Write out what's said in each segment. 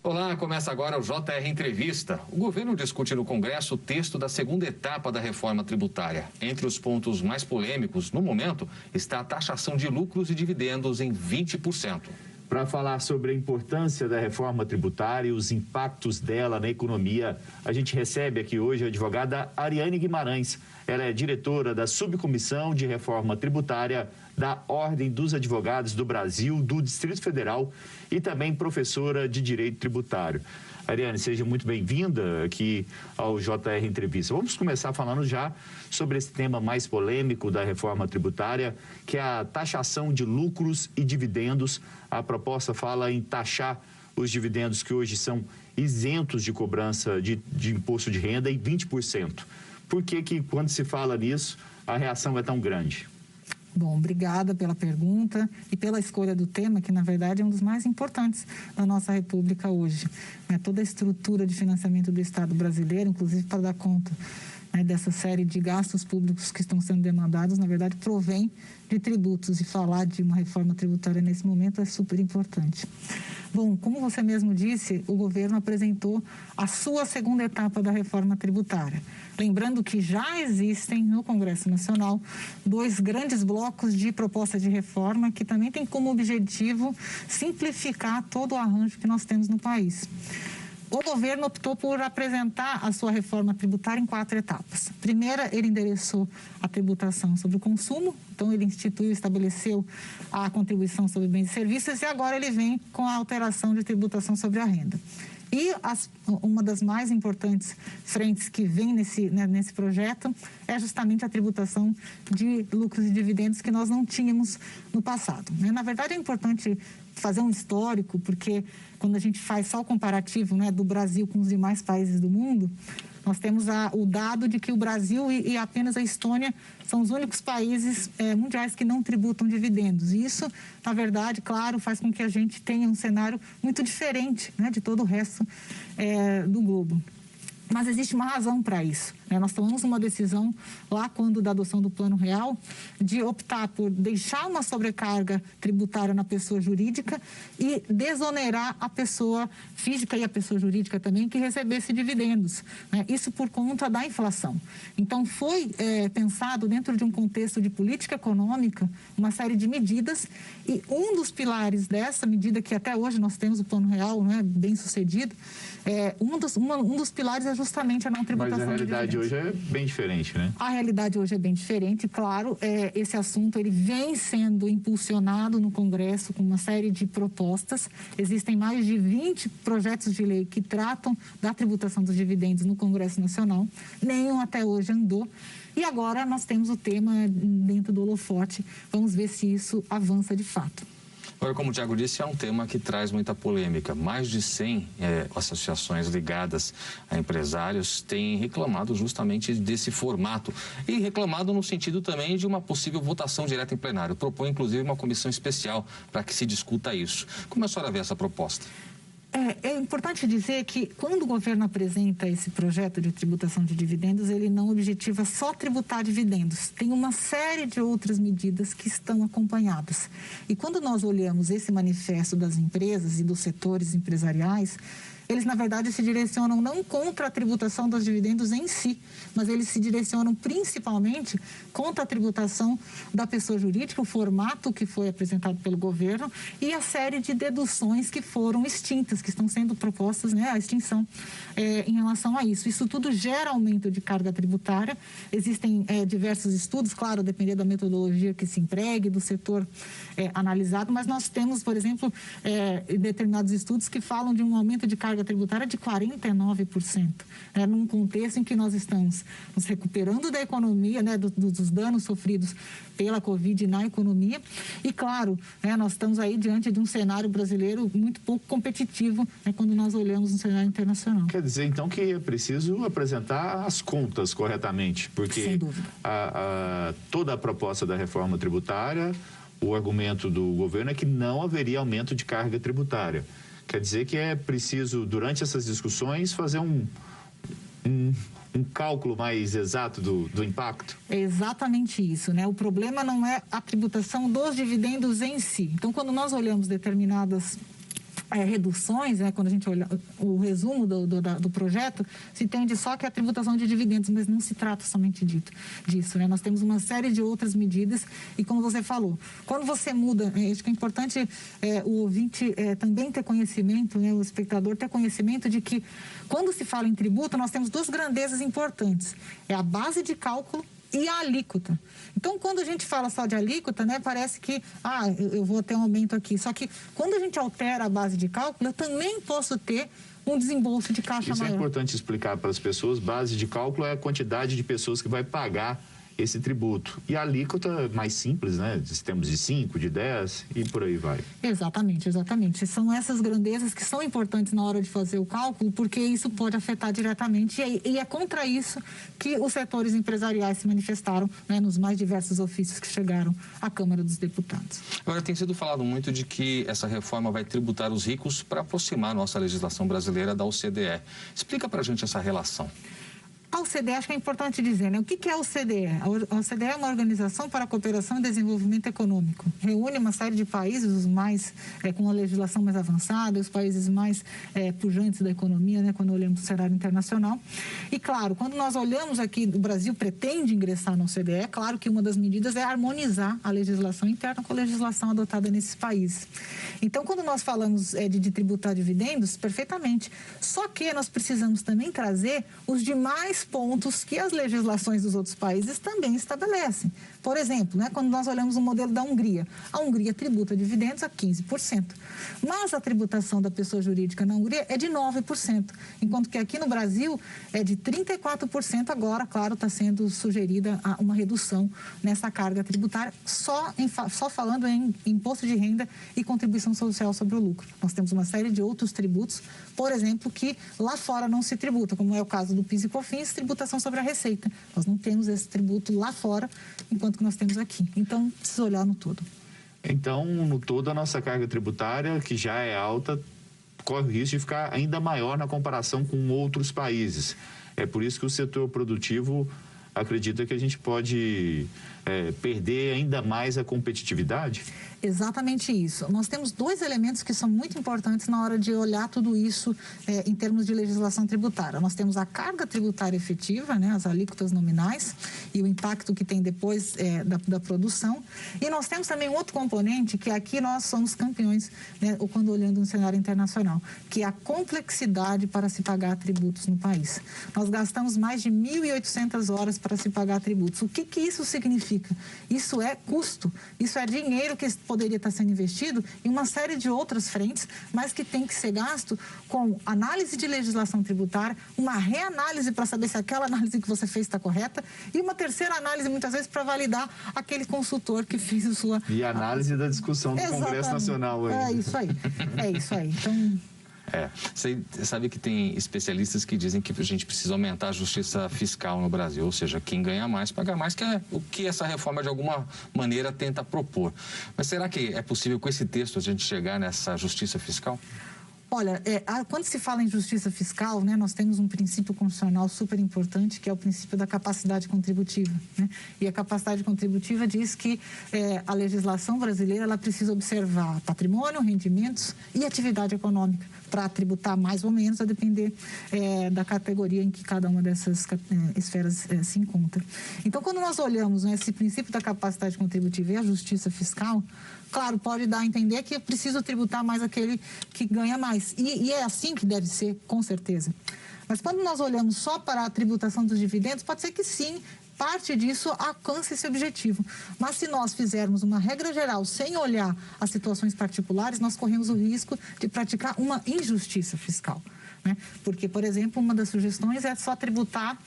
Olá, começa agora o JR Entrevista. O governo discute no Congresso o texto da segunda etapa da reforma tributária. Entre os pontos mais polêmicos, no momento, está a taxação de lucros e dividendos em 20%. Para falar sobre a importância da reforma tributária e os impactos dela na economia, a gente recebe aqui hoje a advogada Ariane Guimarães. Ela é diretora da Subcomissão de Reforma Tributária da Ordem dos Advogados do Brasil, do Distrito Federal, e também professora de Direito Tributário. Ariane, seja muito bem-vinda aqui ao JR Entrevista. Vamos começar falando já sobre esse tema mais polêmico da reforma tributária, que é a taxação de lucros e dividendos. A proposta fala em taxar os dividendos que hoje são isentos de cobrança de imposto de renda em 20%. Por que quando se fala nisso, a reação é tão grande? Bom, obrigada pela pergunta e pela escolha do tema, que na verdade é um dos mais importantes da nossa República hoje. Toda a estrutura de financiamento do Estado brasileiro, inclusive para dar conta dessa série de gastos públicos que estão sendo demandados, na verdade provém de tributos, e falar de uma reforma tributária nesse momento é super importante. Bom, como você mesmo disse, o governo apresentou a sua segunda etapa da reforma tributária. Lembrando que já existem no Congresso Nacional 2 grandes blocos de proposta de reforma que também tem como objetivo simplificar todo o arranjo que nós temos no país. O governo optou por apresentar a sua reforma tributária em 4 etapas. Primeira, ele endereçou a tributação sobre o consumo, então ele instituiu e estabeleceu a contribuição sobre bens e serviços, e agora ele vem com a alteração de tributação sobre a renda. E uma das mais importantes frentes que vem nesse projeto é justamente a tributação de lucros e dividendos que nós não tínhamos no passado. Na verdade, é importante fazer um histórico, porque quando a gente faz só o comparativo do Brasil com os demais países do mundo, nós temos o dado de que o Brasil e apenas a Estônia são os únicos países mundiais que não tributam dividendos. E isso, na verdade, claro, faz com que a gente tenha um cenário muito diferente de todo o resto do globo. Mas existe uma razão para isso. Nós tomamos uma decisão lá quando da adoção do Plano Real de optar por deixar uma sobrecarga tributária na pessoa jurídica e desonerar a pessoa física e a pessoa jurídica também que recebesse dividendos. Isso por conta da inflação. Então foi pensado dentro de um contexto de política econômica uma série de medidas, e um dos pilares dessa medida, que até hoje nós temos o Plano Real bem sucedido, um dos pilares é justamente a não tributação de dividendos. Mas a realidade hoje é bem diferente, né? A realidade hoje é bem diferente, claro. Esse assunto ele vem sendo impulsionado no Congresso com uma série de propostas. Existem mais de 20 projetos de lei que tratam da tributação dos dividendos no Congresso Nacional. Nenhum até hoje andou. E agora nós temos o tema dentro do holofote. Vamos ver se isso avança de fato. Agora, como o Tiago disse, é um tema que traz muita polêmica. Mais de 100 associações ligadas a empresários têm reclamado justamente desse formato. E reclamado no sentido também de uma possível votação direta em plenário. Propõe, inclusive, uma comissão especial para que se discuta isso. Como a senhora vê essa proposta? É importante dizer que quando o governo apresenta esse projeto de tributação de dividendos, ele não objetiva só tributar dividendos. Tem uma série de outras medidas que estão acompanhadas. E quando nós olhamos esse manifesto das empresas e dos setores empresariais, eles, na verdade, se direcionam não contra a tributação dos dividendos em si, mas eles se direcionam principalmente contra a tributação da pessoa jurídica, o formato que foi apresentado pelo governo e a série de deduções que foram extintas, que estão sendo propostas, a extinção em relação a isso. Isso tudo gera aumento de carga tributária. Existem diversos estudos, claro, dependendo da metodologia que se empregue, do setor analisado, mas nós temos, por exemplo, determinados estudos que falam de um aumento de carga tributária de 49%, num contexto em que nós estamos nos recuperando da economia, dos danos sofridos pela Covid na economia, e claro, nós estamos aí diante de um cenário brasileiro muito pouco competitivo quando nós olhamos no cenário internacional. Quer dizer, então, que é preciso apresentar as contas corretamente, porque sem dúvida. Toda a proposta da reforma tributária, o argumento do governo é que não haveria aumento de carga tributária. Quer dizer que é preciso, durante essas discussões, fazer um cálculo mais exato do impacto? É exatamente isso, O problema não é a tributação dos dividendos em si. Então, quando nós olhamos determinadas reduções, né, quando a gente olha o resumo do projeto, se entende só que a tributação de dividendos, mas não se trata somente disso, né? Nós temos uma série de outras medidas e, como você falou, quando você muda, acho que é importante o ouvinte também ter conhecimento, né, o espectador ter conhecimento de que, quando se fala em tributo, nós temos duas grandezas importantes, é a base de cálculo e a alíquota. Então, quando a gente fala só de alíquota, né, parece que, eu vou ter um aumento aqui. Só que, quando a gente altera a base de cálculo, eu também posso ter um desembolso de caixa maior. Isso é importante explicar para as pessoas. Base de cálculo é a quantidade de pessoas que vai pagar esse tributo. E a alíquota mais simples, né? Temos de 5, de 10 e por aí vai. Exatamente, exatamente. São essas grandezas que são importantes na hora de fazer o cálculo, porque isso pode afetar diretamente e é contra isso que os setores empresariais se manifestaram, né, nos mais diversos ofícios que chegaram à Câmara dos Deputados. Agora, tem sido falado muito de que essa reforma vai tributar os ricos para aproximar a nossa legislação brasileira da OCDE. Explica para a gente essa relação. A OCDE, acho que é importante dizer, né? O que é a OCDE? A OCDE é uma organização para a cooperação e desenvolvimento econômico. Reúne uma série de países, os mais com a legislação mais avançada, os países mais pujantes da economia, né? Quando olhamos o cenário internacional. E, claro, quando nós olhamos aqui, o Brasil pretende ingressar na OCDE, é claro que uma das medidas é harmonizar a legislação interna com a legislação adotada nesses países. Então, quando nós falamos de tributar dividendos, perfeitamente. Só que nós precisamos também trazer os demais pontos que as legislações dos outros países também estabelecem. Por exemplo, né, quando nós olhamos o modelo da Hungria, a Hungria tributa dividendos a 15%, mas a tributação da pessoa jurídica na Hungria é de 9%, enquanto que aqui no Brasil é de 34%. Agora, claro, está sendo sugerida uma redução nessa carga tributária, só falando em imposto de renda e contribuição social sobre o lucro. Nós temos uma série de outros tributos, por exemplo, que lá fora não se tributa, como é o caso do PIS e COFINS, tributação sobre a receita. Nós não temos esse tributo lá fora, enquanto que nós temos aqui. Então, precisa olhar no todo. Então, no todo, a nossa carga tributária, que já é alta, corre o risco de ficar ainda maior na comparação com outros países. É por isso que o setor produtivo acredita que a gente pode perder ainda mais a competitividade? Exatamente isso. Nós temos dois elementos que são muito importantes na hora de olhar tudo isso em termos de legislação tributária. Nós temos a carga tributária efetiva, né, as alíquotas nominais e o impacto que tem depois da produção. E nós temos também um outro componente que aqui nós somos campeões, né, quando olhando no cenário internacional, que é a complexidade para se pagar tributos no país. Nós gastamos mais de 1.800 horas para se pagar tributos. O que isso significa? Isso é custo, isso é dinheiro que poderia estar sendo investido em uma série de outras frentes, mas que tem que ser gasto com análise de legislação tributária, uma reanálise para saber se aquela análise que você fez está correta e uma terceira análise, muitas vezes, para validar aquele consultor que fez a sua... E análise da discussão do Congresso Nacional. É isso aí. Então... Você sabe que tem especialistas que dizem que a gente precisa aumentar a justiça fiscal no Brasil, ou seja, quem ganha mais, paga mais, que é o que essa reforma de alguma maneira tenta propor. Mas será que é possível com esse texto a gente chegar nessa justiça fiscal? Olha, quando se fala em justiça fiscal, né, nós temos um princípio constitucional super importante, que é o princípio da capacidade contributiva, né? E a capacidade contributiva diz que a legislação brasileira ela precisa observar patrimônio, rendimentos e atividade econômica para tributar mais ou menos, a depender da categoria em que cada uma dessas esferas se encontra. Então, quando nós olhamos, né, esse princípio da capacidade contributiva e a justiça fiscal, claro, pode dar a entender que é preciso tributar mais aquele que ganha mais. E é assim que deve ser, com certeza. Mas quando nós olhamos só para a tributação dos dividendos, pode ser que sim, parte disso alcance esse objetivo. Mas se nós fizermos uma regra geral sem olhar as situações particulares, nós corremos o risco de praticar uma injustiça fiscal. Né? Porque, por exemplo, uma das sugestões é só tributar,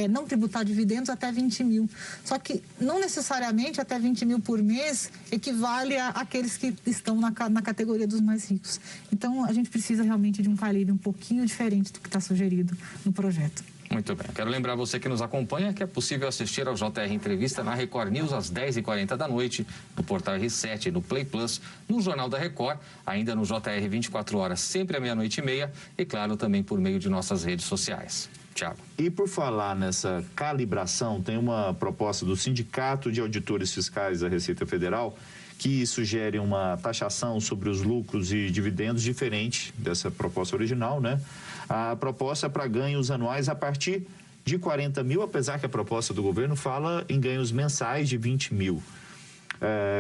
não tributar dividendos até 20 mil. Só que não necessariamente até 20 mil por mês equivale àqueles que estão na categoria dos mais ricos. Então, a gente precisa realmente de um calibre um pouquinho diferente do que está sugerido no projeto. Muito bem. Quero lembrar você que nos acompanha que é possível assistir ao JR Entrevista na Record News às 10h40 da noite, no portal R7, no Play Plus, no Jornal da Record, ainda no JR 24 horas, sempre à 00:30 e, claro, também por meio de nossas redes sociais. Tiago. E por falar nessa calibração, tem uma proposta do Sindicato de Auditores Fiscais da Receita Federal que sugere uma taxação sobre os lucros e dividendos diferente dessa proposta original, né? A proposta é para ganhos anuais a partir de 40 mil, apesar que a proposta do governo fala em ganhos mensais de 20 mil,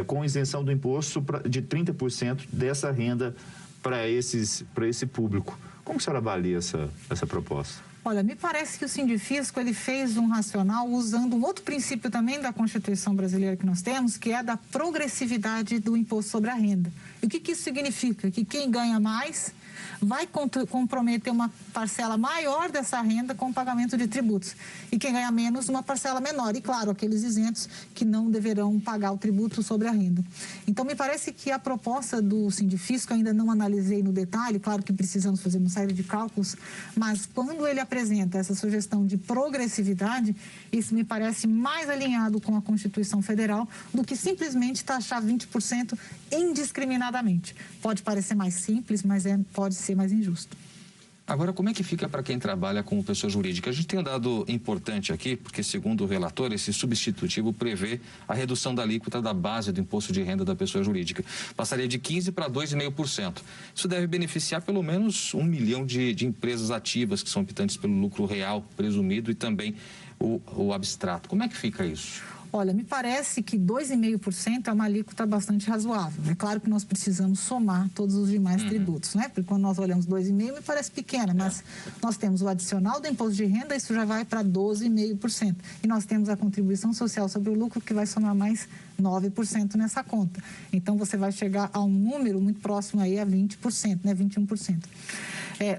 com isenção do imposto de 30% dessa renda para esse público. Como a senhora avalia essa proposta? Olha, me parece que o Sindifisco ele fez um racional usando um outro princípio também da Constituição brasileira que nós temos, que é da progressividade do imposto sobre a renda. E o que isso significa? Que quem ganha mais vai comprometer uma parcela maior dessa renda com o pagamento de tributos. E quem ganha menos, uma parcela menor. E, claro, aqueles isentos que não deverão pagar o tributo sobre a renda. Então, me parece que a proposta do Sindifisco, ainda não analisei no detalhe, claro que precisamos fazer uma série de cálculos, mas quando ele apresenta essa sugestão de progressividade, isso me parece mais alinhado com a Constituição Federal do que simplesmente taxar 20% indiscriminadamente. Pode parecer mais simples, mas pode ser mais injusto. Agora, como é que fica para quem trabalha com pessoa jurídica? A gente tem um dado importante aqui, porque, segundo o relator, esse substitutivo prevê a redução da alíquota da base do imposto de renda da pessoa jurídica. Passaria de 15% para 2,5%. Isso deve beneficiar pelo menos 1 milhão de empresas ativas que são optantes pelo lucro real presumido e também o abstrato. Como é que fica isso? Olha, me parece que 2,5% é uma alíquota bastante razoável. É claro que nós precisamos somar todos os demais tributos, né? Porque quando nós olhamos 2,5% me parece pequena, mas nós temos o adicional do imposto de renda, isso já vai para 12,5%. E nós temos a contribuição social sobre o lucro, que vai somar mais 9% nessa conta. Então, você vai chegar a um número muito próximo aí a 20%, né? 21%.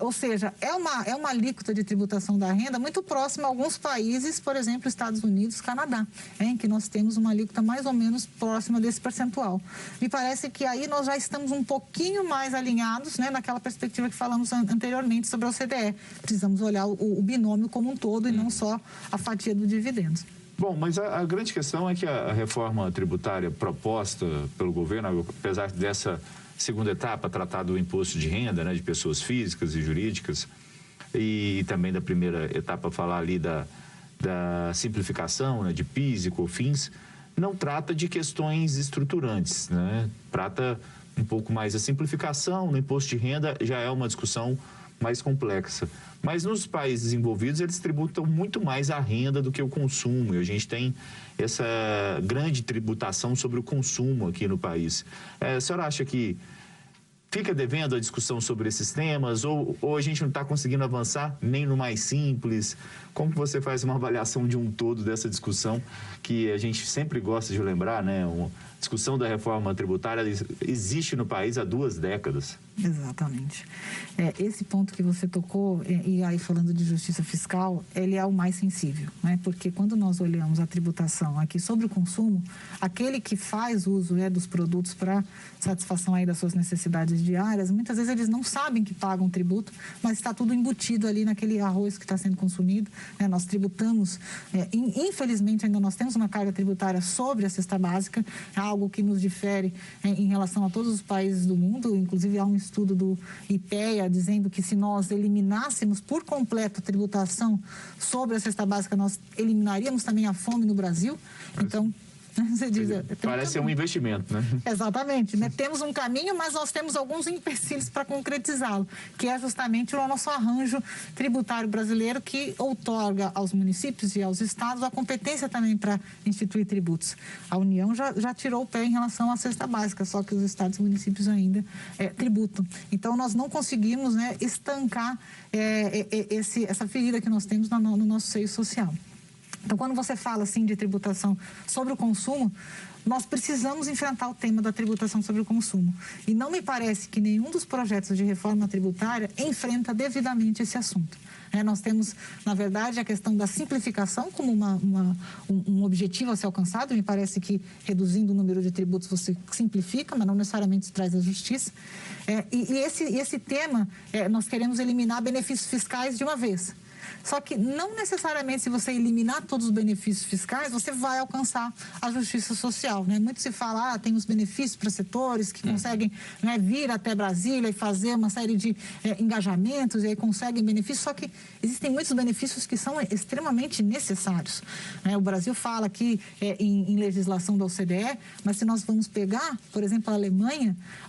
Ou seja, é uma alíquota de tributação da renda muito próxima a alguns países, por exemplo, Estados Unidos, Canadá, em que nós temos uma alíquota mais ou menos próxima desse percentual. Me parece que aí nós já estamos um pouquinho mais alinhados, né, naquela perspectiva que falamos anteriormente sobre a OCDE. Precisamos olhar o binômio como um todo e não só a fatia do dividendo. Bom, mas a grande questão é que a reforma tributária proposta pelo governo, apesar dessa segunda etapa, tratar do imposto de renda, né, de pessoas físicas e jurídicas, e também da primeira etapa falar ali da simplificação, né, de PIS e COFINS, não trata de questões estruturantes, né? Trata um pouco mais da simplificação. No imposto de renda já é uma discussão mais complexa. Mas nos países envolvidos, eles tributam muito mais a renda do que o consumo. E a gente tem essa grande tributação sobre o consumo aqui no país. A senhora acha que fica devendo a discussão sobre esses temas ou a gente não está conseguindo avançar nem no mais simples? Como que você faz uma avaliação de um todo dessa discussão que a gente sempre gosta de lembrar, né? Uma discussão da reforma tributária existe no país há 2 décadas. Exatamente. Esse ponto que você tocou, e aí falando de justiça fiscal, ele é o mais sensível, né? Porque quando nós olhamos a tributação aqui sobre o consumo, aquele que faz uso dos produtos para satisfação aí das suas necessidades diárias, muitas vezes eles não sabem que pagam tributo, mas está tudo embutido ali naquele arroz que está sendo consumido, né? Nós tributamos, infelizmente ainda nós temos uma carga tributária sobre a cesta básica, algo que nos difere em relação a todos os países do mundo. Inclusive há um estudo do IPEA dizendo que se nós eliminássemos por completo a tributação sobre a cesta básica, nós eliminaríamos também a fome no Brasil. Então, você diz, parece ser um investimento, né? Exatamente, né? Temos um caminho, mas nós temos alguns empecilhos para concretizá-lo, que é justamente o nosso arranjo tributário brasileiro, que outorga aos municípios e aos estados a competência também para instituir tributos. A União já tirou o pé em relação à cesta básica, só que os estados e municípios ainda tributam. Então, nós não conseguimos, né, estancar essa ferida que nós temos no nosso seio social. Então, quando você fala, assim, de tributação sobre o consumo, nós precisamos enfrentar o tema da tributação sobre o consumo. E não me parece que nenhum dos projetos de reforma tributária enfrenta devidamente esse assunto. Nós temos, na verdade, a questão da simplificação como um objetivo a ser alcançado. Me parece que reduzindo o número de tributos você simplifica, mas não necessariamente traz a justiça. E esse tema, nós queremos eliminar benefícios fiscais de uma vez. Só que não necessariamente se você eliminar todos os benefícios fiscais, você vai alcançar a justiça social, né? Muito se fala, tem os benefícios para setores que conseguem, né, vir até Brasília e fazer uma série de engajamentos e aí conseguem benefícios, só que existem muitos benefícios que são extremamente necessários, né? O Brasil fala aqui em legislação da OCDE, mas se nós vamos pegar, por exemplo, a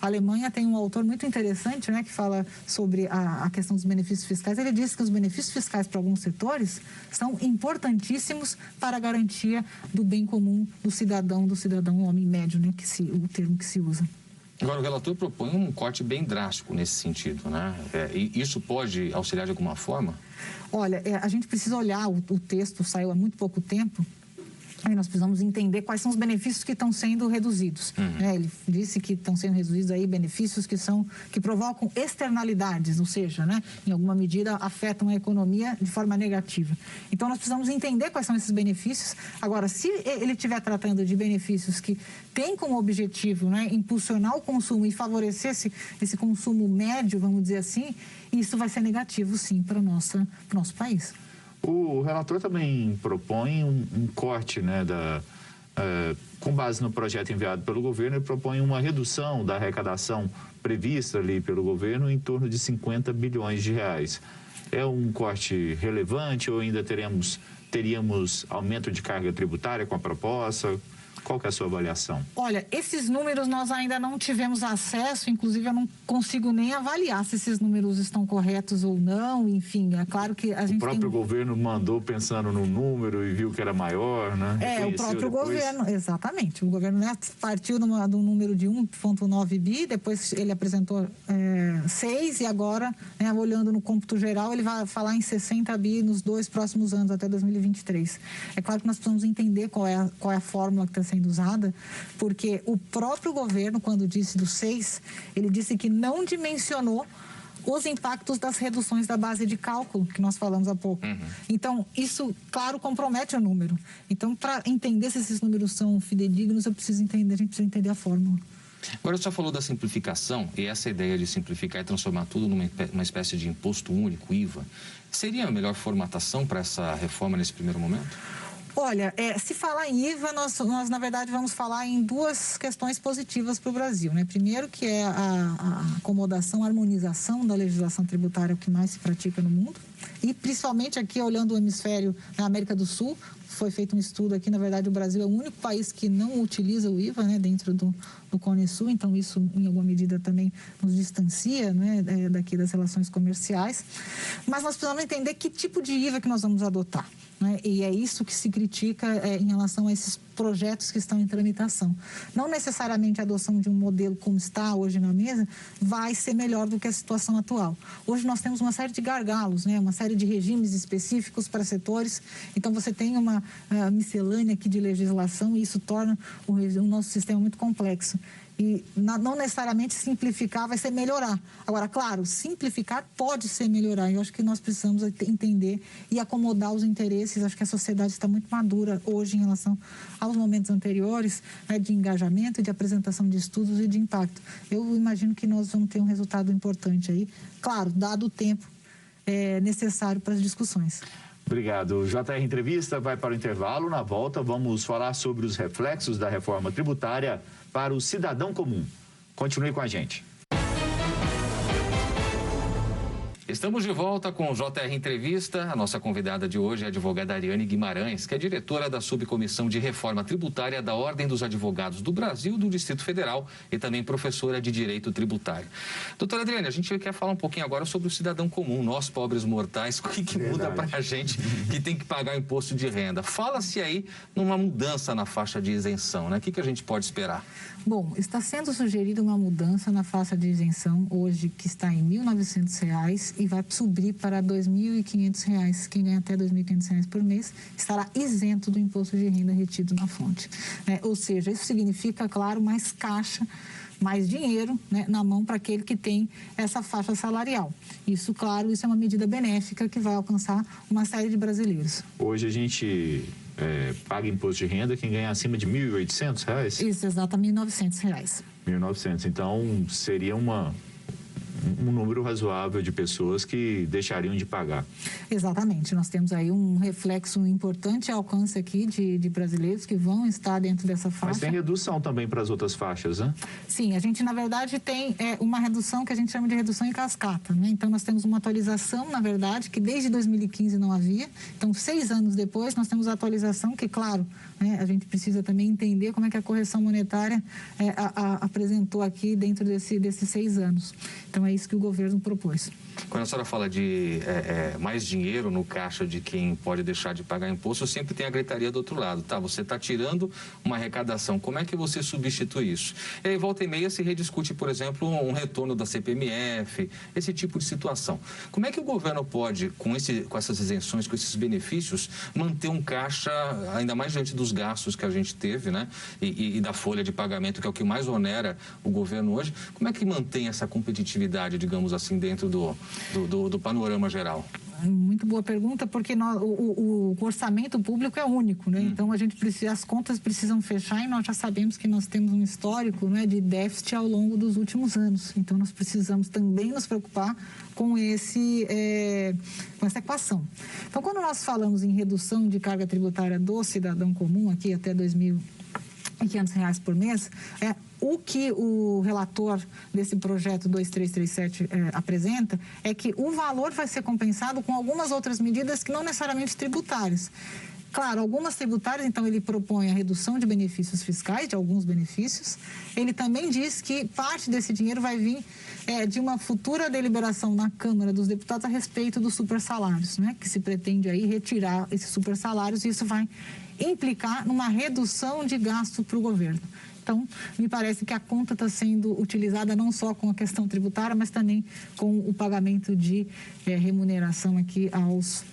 Alemanha tem um autor muito interessante, né, que fala sobre a questão dos benefícios fiscais. Ele diz que os benefícios fiscais para alguns setores são importantíssimos para a garantia do bem comum do cidadão homem médio, né, o termo que se usa. Agora, o relator propõe um corte bem drástico nesse sentido, né? E isso pode auxiliar de alguma forma? Olha, a gente precisa olhar, o texto saiu há muito pouco tempo, aí nós precisamos entender quais são os benefícios que estão sendo reduzidos. Ele disse que estão sendo reduzidos aí benefícios que provocam externalidades, ou seja, né, em alguma medida afetam a economia de forma negativa. Então, nós precisamos entender quais são esses benefícios. Agora, se ele estiver tratando de benefícios que têm como objetivo, né, impulsionar o consumo e favorecer esse consumo médio, vamos dizer assim, isso vai ser negativo, sim, para o nosso país. O relator também propõe um corte, né, com base no projeto enviado pelo governo, ele propõe uma redução da arrecadação prevista ali pelo governo em torno de 50 bilhões de reais. É um corte relevante ou ainda teríamos aumento de carga tributária com a proposta? Qual que é a sua avaliação? Olha, esses números nós ainda não tivemos acesso, inclusive eu não consigo nem avaliar se esses números estão corretos ou não, enfim, é claro que a gente... O próprio governo mandou pensando no número e viu que era maior, né? O próprio governo, exatamente. O governo, né, partiu de um número de 1,9 bi, depois ele apresentou 6 e agora, né, olhando no cômputo geral, ele vai falar em 60 bi nos 2 próximos anos, até 2023. É claro que nós precisamos entender qual é a fórmula que está sendo usada, porque o próprio governo, quando disse do 6, ele disse que não dimensionou os impactos das reduções da base de cálculo, que nós falamos há pouco. Então, isso, claro, compromete o número. Então, para entender se esses números são fidedignos, a gente precisa entender a fórmula. Agora, você já falou da simplificação, e essa ideia de simplificar e transformar tudo numa espécie de imposto único, IVA, seria a melhor formatação para essa reforma nesse primeiro momento? Olha, se falar em IVA, nós, na verdade, vamos falar em 2 questões positivas para o Brasil, né? Primeiro, que é a acomodação, a harmonização da legislação tributária, o que mais se pratica no mundo. E, principalmente aqui, olhando o hemisfério na América do Sul, foi feito um estudo aqui, na verdade, o Brasil é o único país que não utiliza o IVA, né, dentro do Cone Sul, então isso, em alguma medida, também nos distancia, né, daqui das relações comerciais. Mas nós precisamos entender que tipo de IVA que nós vamos adotar, né? E é isso que se critica em relação a esses projetos que estão em tramitação. Não necessariamente a adoção de um modelo como está hoje na mesa vai ser melhor do que a situação atual. Hoje nós temos uma série de gargalos, né? Uma série de regimes específicos para setores. Então você tem uma miscelânea aqui de legislação e isso torna o nosso sistema muito complexo. E não necessariamente simplificar vai ser melhorar. Agora, claro, simplificar pode ser melhorar. Eu acho que nós precisamos entender e acomodar os interesses. Acho que a sociedade está muito madura hoje em relação aos momentos anteriores, né, de engajamento, de apresentação de estudos e de impacto. Eu imagino que nós vamos ter um resultado importante aí. Claro, dado o tempo necessário para as discussões. Obrigado. O JR Entrevista vai para o intervalo. Na volta, vamos falar sobre os reflexos da reforma tributária para o cidadão comum. Continue com a gente. Estamos de volta com o JR Entrevista. A nossa convidada de hoje é a advogada Ariane Guimarães, que é diretora da Subcomissão de Reforma Tributária da Ordem dos Advogados do Brasil, do Distrito Federal, e também professora de Direito Tributário. Doutora Adriane, a gente quer falar um pouquinho agora sobre o cidadão comum, nós pobres mortais, o que muda para a gente que tem que pagar imposto de renda? Fala-se aí numa mudança na faixa de isenção, né? O que a gente pode esperar? Bom, está sendo sugerida uma mudança na faixa de isenção hoje, que está em R$ 1.900 e vai subir para R$ 2.500. Quem ganha até R$ 2.500 por mês estará isento do imposto de renda retido na fonte. Ou seja, isso significa, claro, mais caixa, mais dinheiro, né, na mão para aquele que tem essa faixa salarial. Isso, claro, isso é uma medida benéfica que vai alcançar uma série de brasileiros. Hoje a gente paga imposto de renda quem ganha acima de R$ 1.800? Isso, exatamente, R$ 1.900. R$ 1.900. Então, seria um número razoável de pessoas que deixariam de pagar. Exatamente. Nós temos aí um reflexo importante alcance aqui de brasileiros que vão estar dentro dessa faixa. Mas tem redução também para as outras faixas, né? Sim, a gente, na verdade, tem uma redução que a gente chama de redução em cascata, né? Então, nós temos uma atualização, na verdade, que desde 2015 não havia. Então, 6 anos depois, nós temos a atualização que, claro, né, a gente precisa também entender como é que a correção monetária apresentou aqui dentro desses 6 anos. Então, é isso que o governo propôs. Quando a senhora fala de mais dinheiro no caixa de quem pode deixar de pagar imposto, sempre tem a gritaria do outro lado, tá? Você está tirando uma arrecadação, como é que você substitui isso? E aí, volta e meia, se rediscute, por exemplo, um retorno da CPMF, esse tipo de situação. Como é que o governo pode, com essas isenções, com esses benefícios, manter um caixa, ainda mais diante dos gastos que a gente teve, né? E da folha de pagamento, que é o que mais onera o governo hoje, como é que mantém essa competitividade, digamos assim, dentro do panorama geral? Muito boa pergunta, porque o orçamento público é único, né? Então, as contas precisam fechar e nós já sabemos que nós temos um histórico, né, de déficit ao longo dos últimos anos. Então, nós precisamos também nos preocupar com essa equação. Então, quando nós falamos em redução de carga tributária do cidadão comum, aqui até R$2.500 por mês, o que o relator desse projeto 2337 apresenta é que o valor vai ser compensado com algumas outras medidas que não necessariamente tributárias. Claro, algumas tributárias, então ele propõe a redução de benefícios fiscais, de alguns benefícios. Ele também diz que parte desse dinheiro vai vir de uma futura deliberação na Câmara dos Deputados a respeito dos supersalários, né? Que se pretende aí retirar esses supersalários e isso vai implicar numa redução de gasto para o governo. Então, me parece que a conta está sendo utilizada não só com a questão tributária, mas também com o pagamento de remuneração aqui aos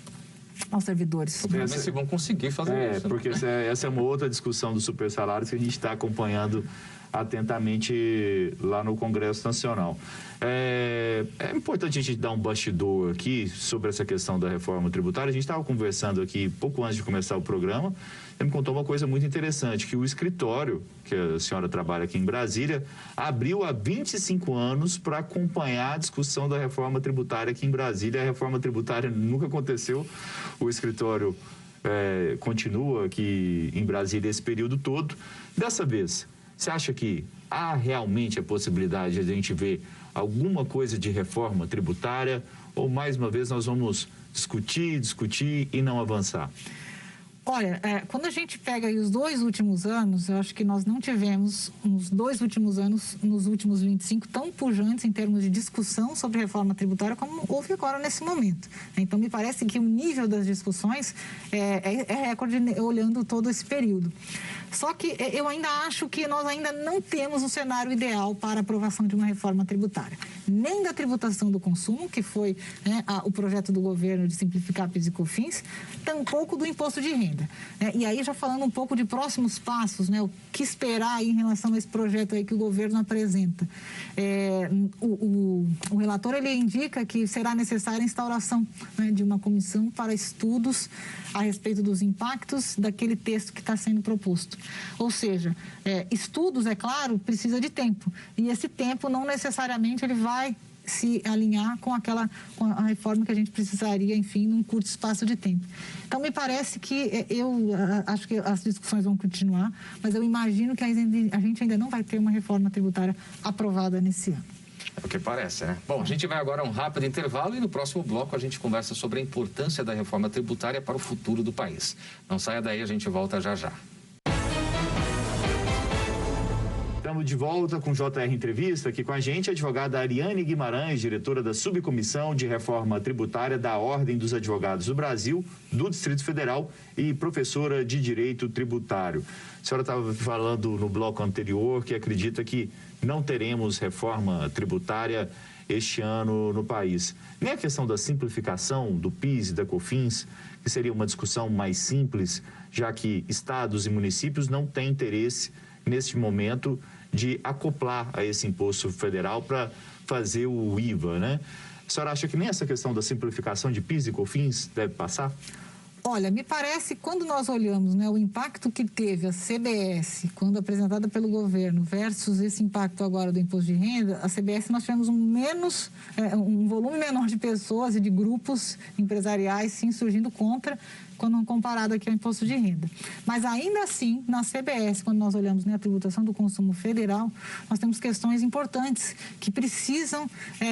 servidores. Mas se vão conseguir fazer isso. Porque essa é uma outra discussão dos supersalários que a gente está acompanhando atentamente lá no Congresso Nacional. É importante a gente dar um bastidor aqui sobre essa questão da reforma tributária. A gente estava conversando aqui pouco antes de começar o programa. Ele me contou uma coisa muito interessante, que o escritório, que a senhora trabalha aqui em Brasília, abriu há 25 anos para acompanhar a discussão da reforma tributária aqui em Brasília. A reforma tributária nunca aconteceu. O escritório continua aqui em Brasília esse período todo. Dessa vez, você acha que há realmente a possibilidade de a gente ver alguma coisa de reforma tributária ou, mais uma vez, nós vamos discutir e não avançar? Olha, quando a gente pega aí os 2 últimos anos, eu acho que nós não tivemos nos 2 últimos anos, nos últimos 25, tão pujantes em termos de discussão sobre reforma tributária como houve agora nesse momento. Então, me parece que o nível das discussões é recorde olhando todo esse período. Só que eu ainda acho que nós ainda não temos um cenário ideal para a aprovação de uma reforma tributária. Nem da tributação do consumo, que foi o projeto do governo de simplificar PIS e COFINS, tampouco do imposto de renda. E aí, já falando um pouco de próximos passos, né, o que esperar aí em relação a esse projeto aí que o governo apresenta. O relator, ele indica que será necessária a instauração, né, de uma comissão para estudos a respeito dos impactos daquele texto que está sendo proposto. Ou seja, estudos, é claro, precisa de tempo. E esse tempo não necessariamente ele vai se alinhar com a reforma que a gente precisaria, enfim, num curto espaço de tempo. Então, me parece que eu acho que as discussões vão continuar, mas eu imagino que a gente ainda não vai ter uma reforma tributária aprovada nesse ano. É o que parece, né? Bom, a gente vai agora a um rápido intervalo e no próximo bloco a gente conversa sobre a importância da reforma tributária para o futuro do país. Não saia daí, a gente volta já já. Estamos de volta com o JR Entrevista, aqui com a gente a advogada Ariane Guimarães, diretora da Subcomissão de Reforma Tributária da Ordem dos Advogados do Brasil, do Distrito Federal e professora de Direito Tributário. A senhora estava falando no bloco anterior que acredita que não teremos reforma tributária este ano no país. Nem a questão da simplificação do PIS e da COFINS, que seria uma discussão mais simples, já que estados e municípios não têm interesse neste momento de acoplar a esse imposto federal para fazer o IVA, né? A senhora acha que nem essa questão da simplificação de PIS e COFINS deve passar? Olha, me parece, quando nós olhamos, né, o impacto que teve a CBS, quando apresentada pelo governo, versus esse impacto agora do imposto de renda, a CBS nós tivemos um volume menor de pessoas e de grupos empresariais, sim, surgindo contra, quando comparado aqui ao imposto de renda. Mas ainda assim, na CBS, quando nós olhamos, né, a tributação do consumo federal, nós temos questões importantes que precisam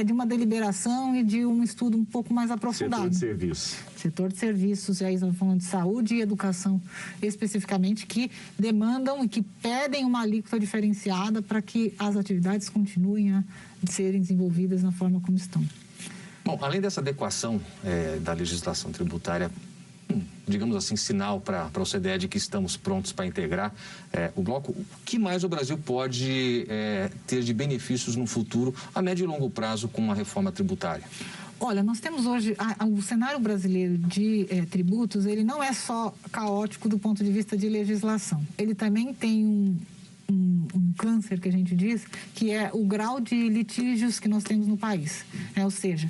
de uma deliberação e de um estudo um pouco mais aprofundado. Setor de serviços. Setor de serviços, e aí estamos falando de saúde e educação especificamente, que demandam e que pedem uma alíquota diferenciada para que as atividades continuem a serem desenvolvidas na forma como estão. Bom, além dessa adequação da legislação tributária, digamos assim, sinal para o CDE de que estamos prontos para integrar o bloco, o que mais o Brasil pode ter de benefícios no futuro, a médio e longo prazo, com a reforma tributária? Olha, nós temos hoje, o cenário brasileiro de tributos, ele não é só caótico do ponto de vista de legislação. Ele também tem um câncer, que a gente diz, que é o grau de litígios que nós temos no país. Ou seja,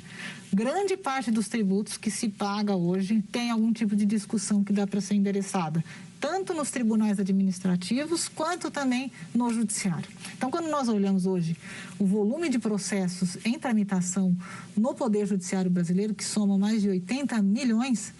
grande parte dos tributos que se paga hoje tem algum tipo de discussão que dá para ser endereçada, tanto nos tribunais administrativos, quanto também no judiciário. Então, quando nós olhamos hoje o volume de processos em tramitação no Poder Judiciário brasileiro, que soma mais de 80 milhões,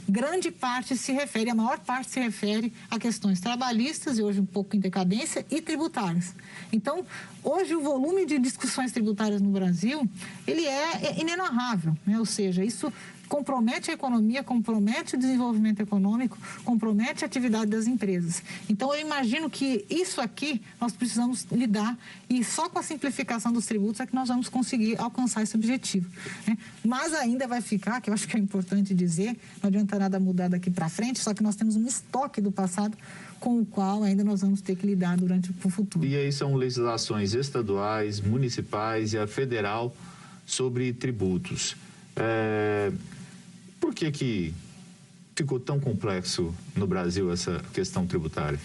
grande parte se refere, a maior parte se refere a questões trabalhistas, e hoje um pouco em decadência, e tributárias. Então, hoje o volume de discussões tributárias no Brasil, ele é inenarrável, né? Ou seja, isso compromete a economia, compromete o desenvolvimento econômico, compromete a atividade das empresas. Então, eu imagino que isso aqui nós precisamos lidar, e só com a simplificação dos tributos é que nós vamos conseguir alcançar esse objetivo, né? Mas ainda vai ficar, que eu acho que é importante dizer, não adianta nada mudar daqui para frente, só que nós temos um estoque do passado com o qual ainda nós vamos ter que lidar durante o futuro. E aí são legislações estaduais, municipais e a federal sobre tributos. Por que ficou tão complexo no Brasil essa questão tributária?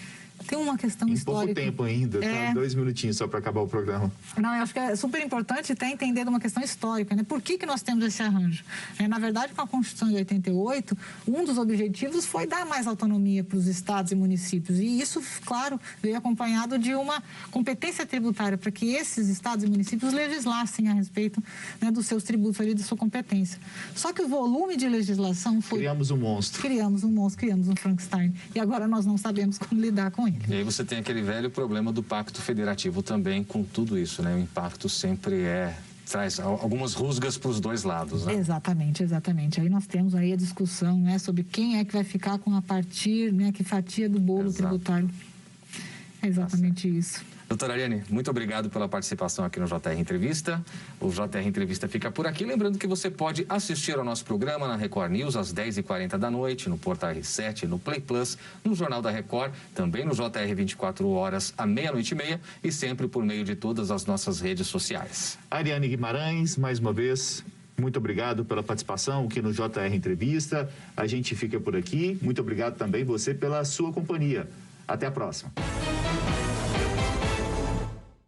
Tem uma questão histórica. Em pouco tempo ainda, tá? 2 minutinhos só para acabar o programa. Não, eu acho que é super importante até entender de uma questão histórica, né? Por que nós temos esse arranjo? Na verdade, com a Constituição de 88, um dos objetivos foi dar mais autonomia para os estados e municípios. E isso, claro, veio acompanhado de uma competência tributária para que esses estados e municípios legislassem a respeito, né, dos seus tributos ali, de sua competência. Só que o volume de legislação foi... Criamos um monstro. Criamos um Frankenstein. E agora nós não sabemos como lidar com ele. E aí você tem aquele velho problema do pacto federativo também com tudo isso, né? O impacto sempre traz algumas rusgas para os dois lados, né? Exatamente. Aí nós temos aí a discussão, né, sobre quem é que vai ficar com a partir, né, que fatia do bolo tributário. É exatamente isso. Doutora Ariane, muito obrigado pela participação aqui no JR Entrevista. O JR Entrevista fica por aqui. Lembrando que você pode assistir ao nosso programa na Record News às 10h40 da noite, no Portal R7, no Play Plus, no Jornal da Record, também no JR 24 horas à meia-noite e meia e sempre por meio de todas as nossas redes sociais. Ariane Guimarães, mais uma vez, muito obrigado pela participação aqui no JR Entrevista. A gente fica por aqui. Muito obrigado também você pela sua companhia. Até a próxima.